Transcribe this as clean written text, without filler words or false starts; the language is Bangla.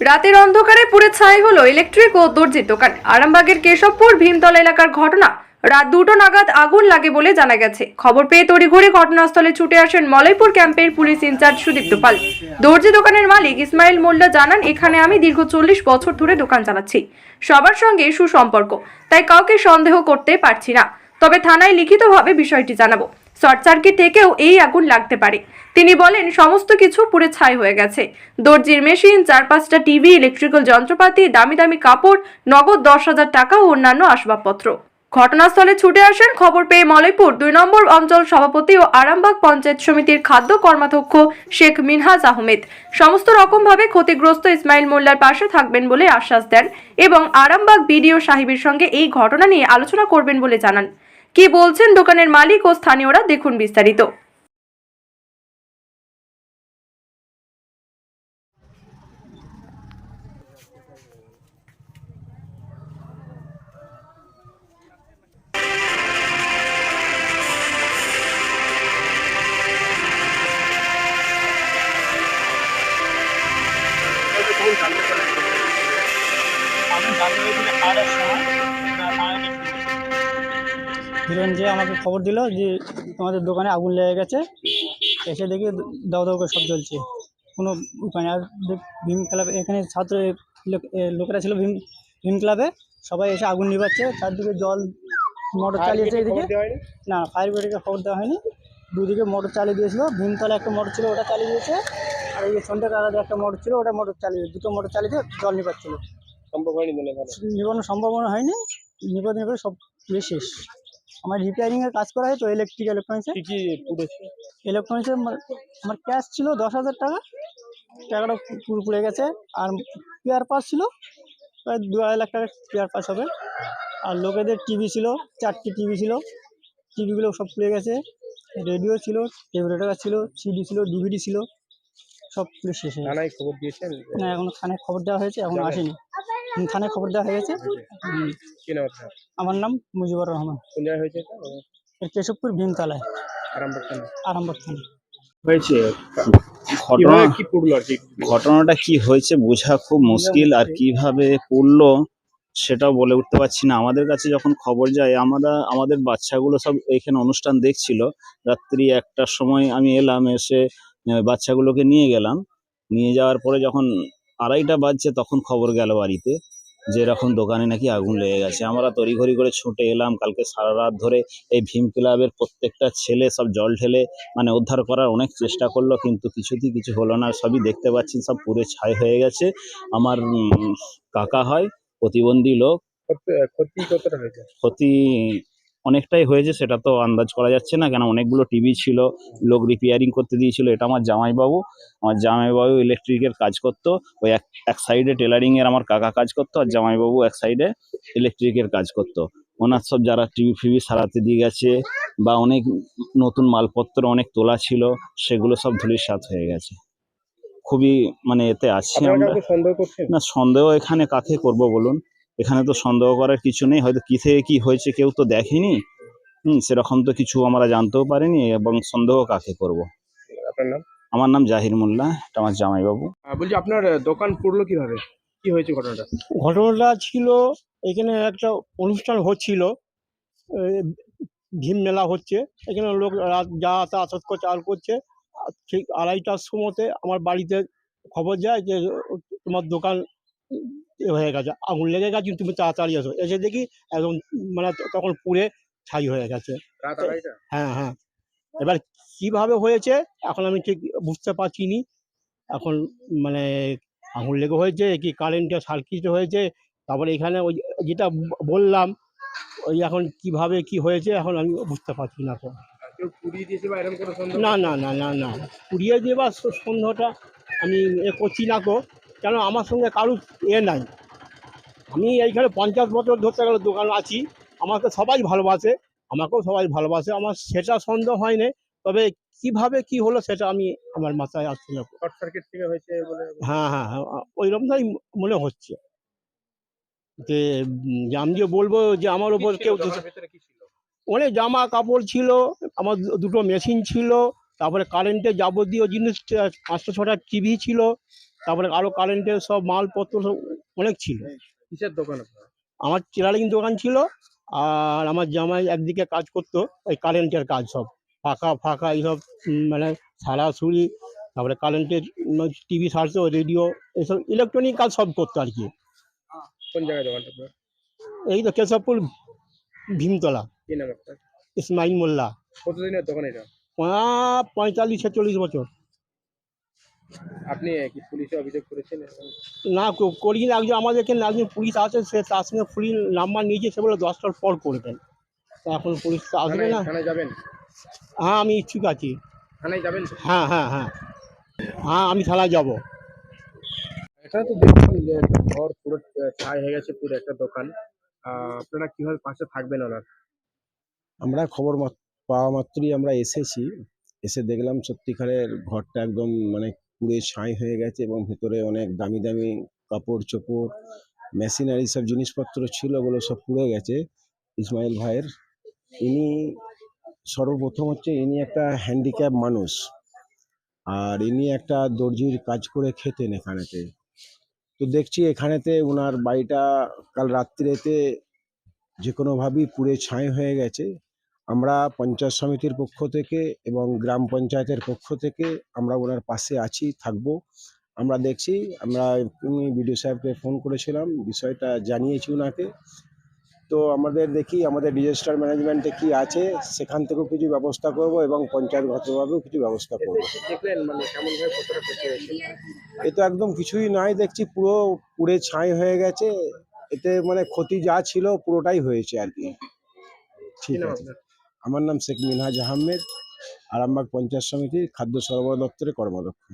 রাতের অন্ধকারে পুড়ে ছাই হলো ইলেকট্রিক ও দর্জির দোকান। আরামবাগের কেশবপুর ভীমতলা এলাকার ঘটনা। রাত 2টো নাগাদ আগুন লাগে বলে জানা গেছে। খবর পেয়ে তড়িঘড়ি ঘটনাস্থলে ছুটে আসেন মলয়পুর ক্যাম্পের পুলিশ ইনচার্জ সুদীপ্ত পাল। দর্জি দোকানের মালিক ইসমাইল মোল্লা জানান, এখানে আমি দীর্ঘ 40 বছর ধরে দোকান চালাচ্ছি। সবার সঙ্গে সুসম্পর্ক, তাই কাউকে সন্দেহ করতে পারছি না। তবে থানায় লিখিতভাবে বিষয়টি জানাবো। শর্ট সার্কিট থেকেও এই আগুন লাগতে পারে। তিনি বলেন, সমস্ত কিছু পুড়ে ছাই হয়ে গেছে। দর্জির মেশিন, 4-5টা টিভি, ইলেকট্রিক্যাল যন্ত্রপাতি, দামি দামি কাপড়, নগদ 10,000 টাকা ও অন্যান্য আসবাবপত্র। ঘটনাস্থলে ছুটে আসেন খবর পেয়ে মলয়পুর 2 নম্বর অঞ্চল সভাপতি ও আরামবাগ পঞ্চায়েত সমিতির খাদ্য কর্মাধ্যক্ষ শেখ মিনহাজ আহমেদ। সমস্ত রকমভাবে ক্ষতিগ্রস্ত ইসমাইল মোল্লার পাশে থাকবেন বলে আশ্বাস দেন এবং আরামবাগ বিডিও সাহেবের সঙ্গে এই ঘটনা নিয়ে আলোচনা করবেন বলে জানান। কি বলছেন দোকানের মালিক ও স্থানীয়রা, দেখুন বিস্তারিত। হিরণ যে আমাকে খবর দিল যে তোমাদের দোকানে আগুন লেগে গেছে। এসে দেখি দাউ দাউ করে সব জ্বলছে, কোনো উপায় নেই। আর ভীম ক্লাবে এখানে ছাত্র লোকেরা ছিল ভীম ভীম ক্লাবে, সবাই এসে আগুন নিভাচ্ছে। চারদিকে জল, মোটর চালিয়েছে। এদিকে না, ফায়ার ব্রিগেডকে খবর দেওয়া হয়নি। দুদিকে মোটর চালিয়ে দিয়েছিল। ভীমতলা একটা মোটর ছিল, ওটা চালিয়ে দিয়েছে। আর এই সন্ধ্যা আলাদা একটা মোটর ছিল, ওটা মোটর চালিয়ে, দুটো মোটর চালিয়ে দিয়ে জল নিভাচ্ছিল। সম্ভব হয়নি নিবানোর সম্ভাবনা হয়নি। নিবে সব পুড়ে শেষ। আমার রিপেয়ারিংয়ের কাজ করা হয় তো, ইলেকট্রনিক্সে। কি পুড়েছে? ইলেকট্রনিক্সে আমার ক্যাশ ছিল 10,000 টাকা, টাকাটা পুরো পুড়ে গেছে। আর স্পেয়ার পার্টস ছিল প্রায় 2-2.5 লাখ টাকার স্পেয়ার পার্টস হবে। আর লোকেদের টিভি ছিল, 4টি টিভি ছিল, টিভিগুলো সব পুড়ে গেছে। রেডিও ছিল, টেপ রেকর্ডার ছিল, সিডি ছিল, ডিভিডি ছিল, সব পুড়ে শেষ হয়ে গেছে। থানায় খবর দিয়েছেন? না, এখনো থানায় খবর দেওয়া হয়েছে, এখনো আসেনি। থানায় খবর দেওয়া হয়ে গেছে। কি নাম আপনার? আমার নাম মুজিবুর রহমান। কোন জায়গায় হয়েছে? কেশবপুর ভীমতলায়, আরামবাগ থানা। আরামবাগ থানা হয়েছে ঘটনা কি পড়লো আর কি? ঘটনাটা কি হয়েছে বোঝা খুব মুশকিল, আর কিভাবে পড়লো সেটাও বলে উঠতে পারছি না। আমাদের কাছে যখন খবর যায়, আমাদের বাচ্চাগুলো সব এখানে অনুষ্ঠান দেখছিল। রাত্রি 1টার সময় আমি এলাম, এসে বাচ্চাগুলোকে নিয়ে গেলাম। নিয়ে যাওয়ার পরে যখন 2:30টা বাজছে, তখন খবর গেল বাড়িতে যে এরকম দোকানে নাকি আগুন লেগে গেছে। আমরা তড়িঘড়ি করে ছুটে এলাম। কালকে সারা রাত ধরে এই ভীম ক্লাবের প্রত্যেকটা ছেলে সব জল ঢেলে মানে উদ্ধার করার অনেক চেষ্টা করলো, কিন্তু কিছুতেই কিছু হলো না। সবই দেখতে পাচ্ছেন, সব পুরো ছাই হয়ে গেছে। আমার কাকা হয়, প্রতিবন্ধী লোক। ক্ষতি কতটা হয়েছে? ক্ষতি অনেকটাই হয়েছে, সেটা তো আন্দাজ করা যাচ্ছে না, কেন অনেকগুলো টিভি ছিল, লোক রিপেয়ারিং করতে দিয়েছিল। এটা আমার জামাইবাবু ইলেকট্রিকের কাজ করতো। ওই এক সাইডে টেলারিংয়ের আমার কাকা কাজ করতো, আর জামাইবাবু এক সাইডে ইলেকট্রিকের কাজ করতো। ওনার সব যারা টিভি ফিভি সারাতে দিয়ে গেছে, বা অনেক নতুন মালপত্র অনেক তোলা ছিল, সেগুলো সব ধূলিসাৎ হয়ে গেছে। খুবই মানে এতে আছি আমরা। সন্দেহ করছেন? না, সন্দেহ এখানে কাকে করব বলুন? এখানে তো সন্দেহ করার কিছু নেই। হয়তো কি থেকে কি হয়েছে কেউ তো দেখেনি, সেরকম তো কিছু আমরা জানতেও পারিনি, এবং সন্দেহ কাকে করব? আপনার নাম? আমার নাম জাহির মোল্লা, এটা আমার জামাইবাবু। বলছি, আপনার দোকান পুড়লো কিভাবে? কি হয়েছে ঘটনাটা? ঘটনাটা ছিল, এখানে একটা অনুষ্ঠান হচ্ছিল, ভীম মেলা হচ্ছে। এখানে লোক রাত যাতায়াত করছে, আর করছে। ঠিক 2:30টার সময়তে আমার বাড়িতে খবর যায় যে তোমার দোকান হয়ে গেছে, আগুন লেগে গেছে, তুমি তাড়াতাড়ি এসো। এসে দেখি একদম মানে তখন পুড়ে ছাই হয়ে গেছে। রাত 2:30টা? হ্যাঁ, হ্যাঁ। এবার কিভাবে হয়েছে এখন আমি ঠিক বুঝতে পারছি নি। এখন মানে আগুন লেগে হয়েছে কি কারেন্টের সার্কিট হয়েছে, তারপরে এখানে ওই যেটা বললাম, ওই এখন কিভাবে কি হয়েছে এখন আমি বুঝতে পারছি না। তো কেউ পুড়িয়ে দিয়েছে বা এরকম কোনো সন্দেহ? না, না, না, না, না, পুড়িয়ে দেবার সন্দেহটা আমি করছি না। তো কেন, আমার সঙ্গে কারুর নাই। আমি এইখানে 50 বছর ধরতে গেলে দোকান আছি। আমাকে সবাই ভালোবাসে, আমাকেও সবাই ভালোবাসে, আমার সেটা সন্দেহ হয়নি। তবে কিভাবে কি হলো সেটা আমার মাথায় আসছে না। শর্ট সার্কিট থেকে হয়েছে বলে? হ্যাঁ, হ্যাঁ, হ্যাঁ, ওইরকমটাই মনে হচ্ছে। যে আমি যে বলবো যে আমার ওপর কেউ ভেতরে কি ছিল? অনেক জামা কাপড় ছিল, আমার দুটো মেশিন ছিল, তারপরে কারেন্টের যাবতীয় জিনিস, 5-6টা টিভি ছিল, তারপরে আরো কারেন্টের সব মালপত্র সব অনেক ছিল। কিসের দোকান আপনার? আমার চেরালিং দোকান ছিল, আর আমার জামাই একদিকে কাজ করতো ওই কারেন্টের কাজ, সব ফাঁকা ফাঁকা এইসব মানে সারাসুরি, তারপরে কারেন্টের টিভি সারতো, রেডিও, এইসব ইলেকট্রনিক কাজ সব করতো আর কি। কোন জায়গায় দোকানটা আপনার? এই তো কেশবপুর ভীমতলা, কি নাম আপনার? ইসমাইল মোল্লা। কতদিনের দোকান এটা? 45-46 বছর। আপনি কি পুলিশে অভিযোগ করেছেন এরকম? না করি না, একজন আমাদের এখানে একজন পুলিশ আছে, সে তার সঙ্গে ফ্রি নাম্বার নিয়েছে, সে বলে 10টার পর করবেন। তা এখন পুলিশ তো আসবে থানায় না। থানায় যাবেন? হ্যাঁ আমি ইচ্ছুক আছি। থানায় যাবেন তো? হ্যাঁ হ্যাঁ হ্যাঁ হ্যাঁ আমি থানায় যাবো। এখানে তো দেখুন যে ঘর পুরো ছাই হয়ে গেছে, পুরো একটা দোকান। আপনারা কিভাবে পাশে থাকবেন ওনার? আমরা খবর পাওয়া মাত্রই আমরা এসেছি, এসে দেখলাম সত্যিকারের ঘরটা একদম মানে পুড়ে ছাই হয়ে গেছে এবং ভেতরে অনেক দামি দামি কাপড় চোপড়, মেশিনারি সব জিনিসপত্র ছিল, ওগুলো সব পুড়ে গেছে। ইসমাইল ভাইয়ের, ইনি সর্বপ্রথম হচ্ছে ইনি একটা হ্যান্ডিক্যাপ মানুষ, আর ইনি একটা দর্জির কাজ করে খেতেন এখানেতে। তো দেখছি এখানেতে ওনার বাড়িটা কাল রাত্রিতে যে কোনোভাবেই পুড়ে ছাই হয়ে গেছে। আমরা পঞ্চায়েত সমিতির পক্ষ থেকে এবং গ্রাম পঞ্চায়েতের পক্ষ থেকে আমরা ওনার পাশে আছি, থাকবো। আমরা দেখছি, আমরা বিডিও সাহেবকে ফোন করেছিলাম, বিষয়টা জানিয়েছি ওনাকে। তো আমাদের দেখি আমাদের ডিজাস্টার ম্যানেজমেন্টে কি আছে, সেখান থেকেও কিছু ব্যবস্থা করব এবং পঞ্চায়েতগতভাবেও কিছু ব্যবস্থা করব। দেখলেন মানে কেমন ভাবে কতটা ক্ষতি হয়েছে? এ তো একদম কিছুই নাই, দেখছি পুরো পুড়ে ছাই হয়ে গেছে। এতে মানে ক্ষতি যা ছিল পুরোটাই হয়েছে আর কি। কি ঠিক নাম আছে, আপনার? আমার নাম শেখ মিনহাজ আহমেদ, আরামবাগ পঞ্চায়েত সমিতির খাদ্য সরবরাহ দপ্তরে কর্মদক্ষ।